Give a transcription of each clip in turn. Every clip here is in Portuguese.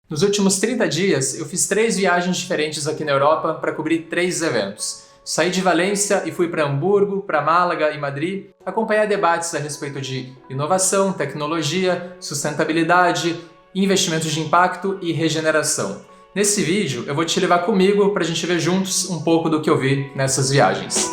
Nos últimos 30 dias, eu fiz 3 viagens diferentes aqui na Europa para cobrir 3 eventos. Saí de Valência e fui para Hamburgo, para Málaga e Madrid, acompanhar debates a respeito de inovação, tecnologia, sustentabilidade, investimentos de impacto e regeneração. Nesse vídeo, eu vou te levar comigo para a gente ver juntos um pouco do que eu vi nessas viagens.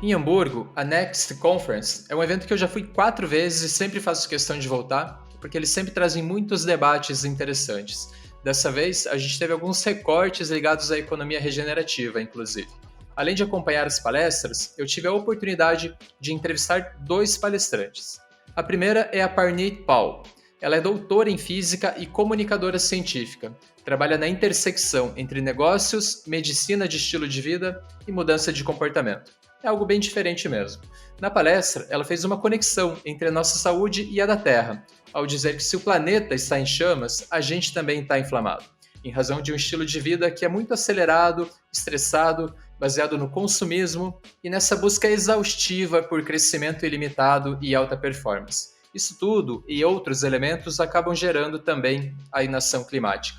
Em Hamburgo, a Next Conference é um evento que eu já fui 4 vezes e sempre faço questão de voltar, porque eles sempre trazem muitos debates interessantes. Dessa vez, a gente teve alguns recortes ligados à economia regenerativa, inclusive. Além de acompanhar as palestras, eu tive a oportunidade de entrevistar 2 palestrantes. A primeira é a Parneet Paul. Ela é doutora em física e comunicadora científica. Trabalha na intersecção entre negócios, medicina de estilo de vida e mudança de comportamento. É algo bem diferente mesmo. Na palestra, ela fez uma conexão entre a nossa saúde e a da Terra, ao dizer que se o planeta está em chamas, a gente também está inflamado, em razão de um estilo de vida que é muito acelerado, estressado, baseado no consumismo e nessa busca exaustiva por crescimento ilimitado e alta performance. Isso tudo e outros elementos acabam gerando também a inação climática.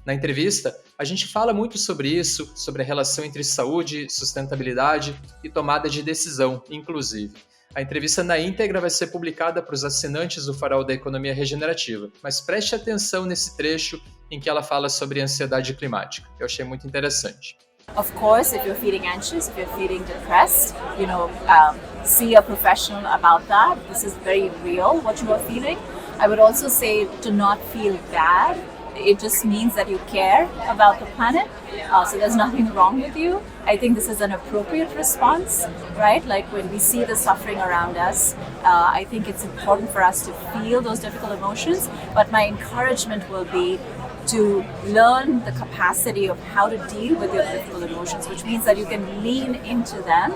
Na entrevista, a gente fala muito sobre isso, sobre a relação entre saúde, sustentabilidade e tomada de decisão, inclusive. A entrevista na íntegra vai ser publicada para os assinantes do Farol da Economia Regenerativa, mas preste atenção nesse trecho em que ela fala sobre ansiedade climática. Eu achei muito interessante. Of course, if you're feeling anxious, if you're feeling depressed, see a professional about that. This is very real, what you are feeling. I would also say to not feel bad. It just means that you care about the planet, so there's nothing wrong with you. I think this is an appropriate response, right? Like when we see the suffering around us, I think it's important for us to feel those difficult emotions, but my encouragement will be to learn the capacity of how to deal with your difficult emotions, which means that you can lean into them,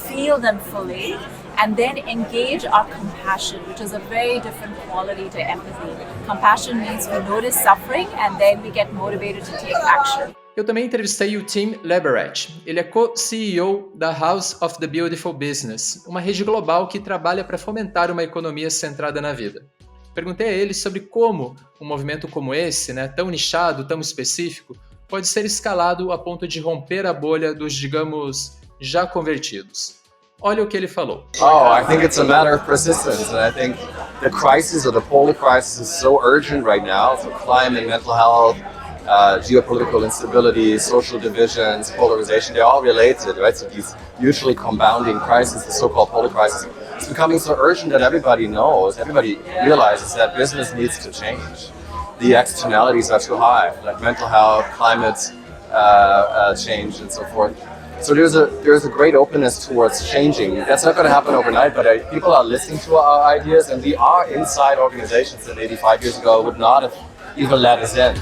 feel them fully, and then engage our compassion, which is a very different quality to empathy. Compassion means we notice suffering and then we get motivated to take action. Eu também entrevistei o Tim Leberecht. Ele é co-CEO da House of the Beautiful Business, uma rede global que trabalha para fomentar uma economia centrada na vida. Perguntei a ele sobre como um movimento como esse, tão nichado, tão específico, pode ser escalado a ponto de romper a bolha dos, digamos, já convertidos. Olha o que ele falou. I think it's a matter of persistence, and I think the crisis or the polar crisis is so urgent right now. So climate, mental health, geopolitical instability, social divisions, polarization, they're all related, right? So these mutually compounding crises, the so-called polar crisis, it's becoming so urgent that everybody realizes that business needs to change. The externalities are too high, like mental health, climate change, and so forth. So there's a great openness towards changing. That's not going to happen overnight, but people are listening to our ideas, and we are inside organizations that 85 years ago would not have even let us in.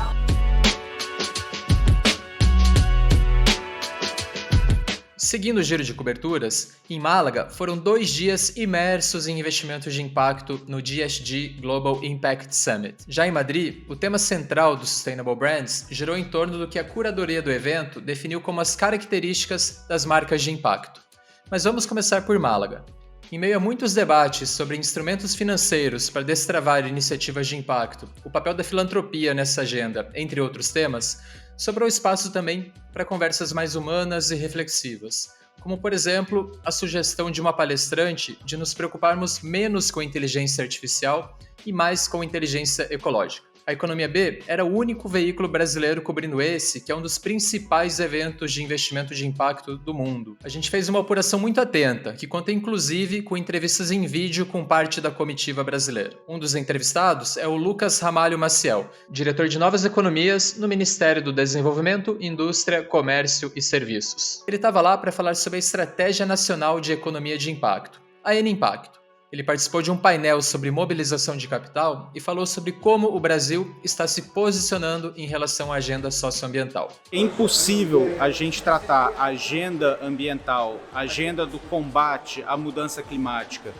Seguindo o giro de coberturas, em Málaga foram 2 dias imersos em investimentos de impacto no GSG Global Impact Summit. Já em Madrid, o tema central do Sustainable Brands girou em torno do que a curadoria do evento definiu como as características das marcas de impacto. Mas vamos começar por Málaga. Em meio a muitos debates sobre instrumentos financeiros para destravar iniciativas de impacto, o papel da filantropia nessa agenda, entre outros temas, sobrou espaço também para conversas mais humanas e reflexivas, como, por exemplo, a sugestão de uma palestrante de nos preocuparmos menos com inteligência artificial e mais com inteligência ecológica. A Economia B era o único veículo brasileiro cobrindo esse, que é um dos principais eventos de investimento de impacto do mundo. A gente fez uma apuração muito atenta, que conta inclusive com entrevistas em vídeo com parte da comitiva brasileira. Um dos entrevistados é o Lucas Ramalho Maciel, diretor de Novas Economias no Ministério do Desenvolvimento, Indústria, Comércio e Serviços. Ele estava lá para falar sobre a Estratégia Nacional de Economia de Impacto, a N-Impacto. Ele participou de um painel sobre mobilização de capital e falou sobre como o Brasil está se posicionando em relação à agenda socioambiental. É impossível a gente tratar a agenda ambiental, a agenda do combate à mudança climática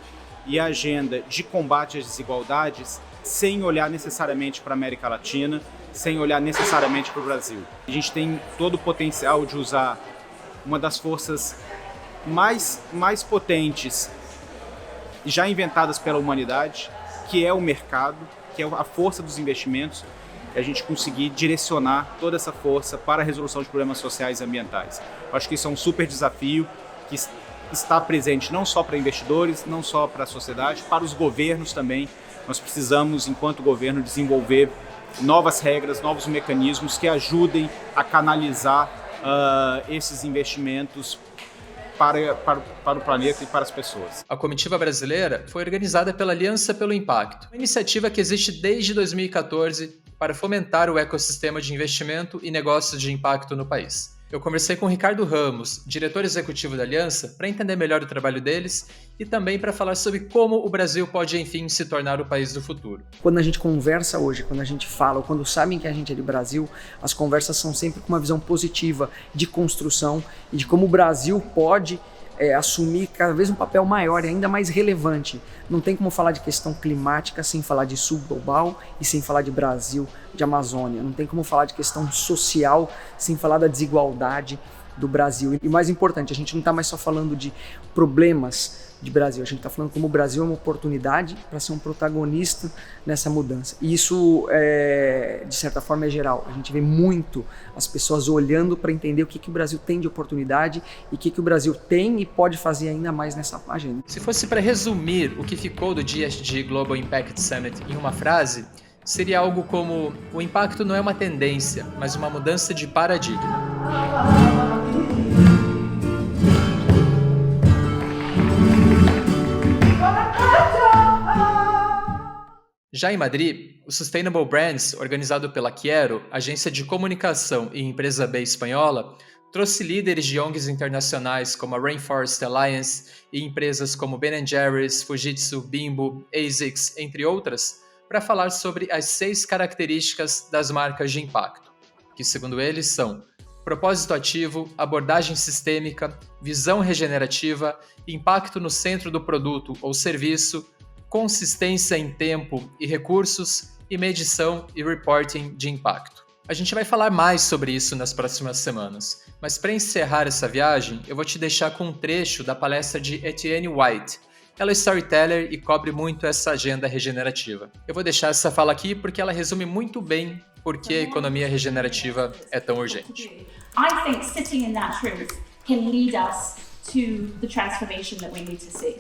e a agenda de combate às desigualdades sem olhar necessariamente para a América Latina, sem olhar necessariamente para o Brasil. A gente tem todo o potencial de usar uma das forças mais potentes já inventadas pela humanidade, que é o mercado, que é a força dos investimentos, e a gente conseguir direcionar toda essa força para a resolução de problemas sociais e ambientais. Eu acho que isso é um super desafio que está presente não só para investidores, não só para a sociedade, para os governos também. Nós precisamos, enquanto governo, desenvolver novas regras, novos mecanismos que ajudem a canalizar esses investimentos para o planeta e para as pessoas. A comitiva brasileira foi organizada pela Aliança pelo Impacto, uma iniciativa que existe desde 2014 para fomentar o ecossistema de investimento e negócios de impacto no país. Eu conversei com o Ricardo Ramos, diretor executivo da Aliança, para entender melhor o trabalho deles e também para falar sobre como o Brasil pode, enfim, se tornar o país do futuro. Quando a gente conversa hoje, quando a gente fala, ou quando sabem que a gente é do Brasil, as conversas são sempre com uma visão positiva de construção e de como o Brasil pode assumir cada vez um papel maior e ainda mais relevante. Não tem como falar de questão climática sem falar de sul global e sem falar de Brasil, de Amazônia. Não tem como falar de questão social sem falar da desigualdade do Brasil. E mais importante, a gente não está mais só falando de problemas de Brasil, a gente está falando como o Brasil é uma oportunidade para ser um protagonista nessa mudança. E isso, de certa forma, é geral. A gente vê muito as pessoas olhando para entender o que o Brasil tem de oportunidade e o que o Brasil tem e pode fazer ainda mais nessa agenda. Se fosse para resumir o que ficou do GSG Global Impact Summit em uma frase, seria algo como: o impacto não é uma tendência, mas uma mudança de paradigma. Já em Madrid, o Sustainable Brands, organizado pela Quiero, agência de comunicação e empresa B espanhola, trouxe líderes de ONGs internacionais como a Rainforest Alliance e empresas como Ben & Jerry's, Fujitsu, Bimbo, ASICS, entre outras, para falar sobre as 6 características das marcas de impacto, que, segundo eles, são propósito ativo, abordagem sistêmica, visão regenerativa, impacto no centro do produto ou serviço, consistência em tempo e recursos e medição e reporting de impacto. A gente vai falar mais sobre isso nas próximas semanas, mas para encerrar essa viagem, eu vou te deixar com um trecho da palestra de Etienne White. Ela é storyteller e cobre muito essa agenda regenerativa. Eu vou deixar essa fala aqui porque ela resume muito bem por que a economia regenerativa é tão urgente. I think sitting in that truth can lead us to the transformation that we need to see.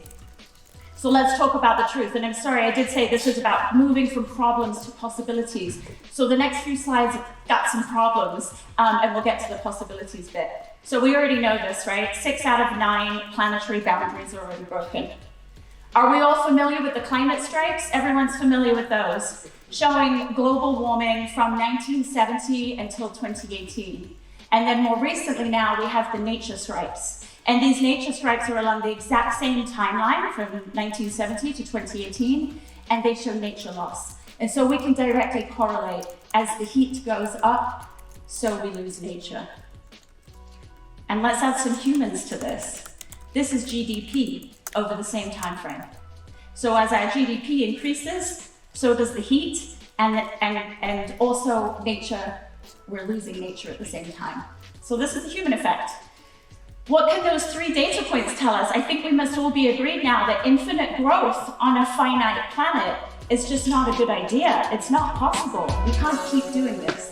So let's talk about the truth. And I'm sorry, I did say this is about moving from problems to possibilities. So the next few slides have got some problems, and we'll get to the possibilities bit. So we already know this, right? 6 out of 9 planetary boundaries are already broken. Are we all familiar with the climate strikes? Everyone's familiar with those, showing global warming from 1970 until 2018. And then more recently now, we have the nature strikes. And these nature strikes are along the exact same timeline from 1970 to 2018, and they show nature loss. And so we can directly correlate: as the heat goes up, so we lose nature. And let's add some humans to this. This is GDP over the same time frame. So as our GDP increases, so does the heat, and also nature. We're losing nature at the same time. So this is the human effect. What can those 3 data points tell us? I think we must all be agreed now that infinite growth on a finite planet is just not a good idea. It's not possible. We can't keep doing this.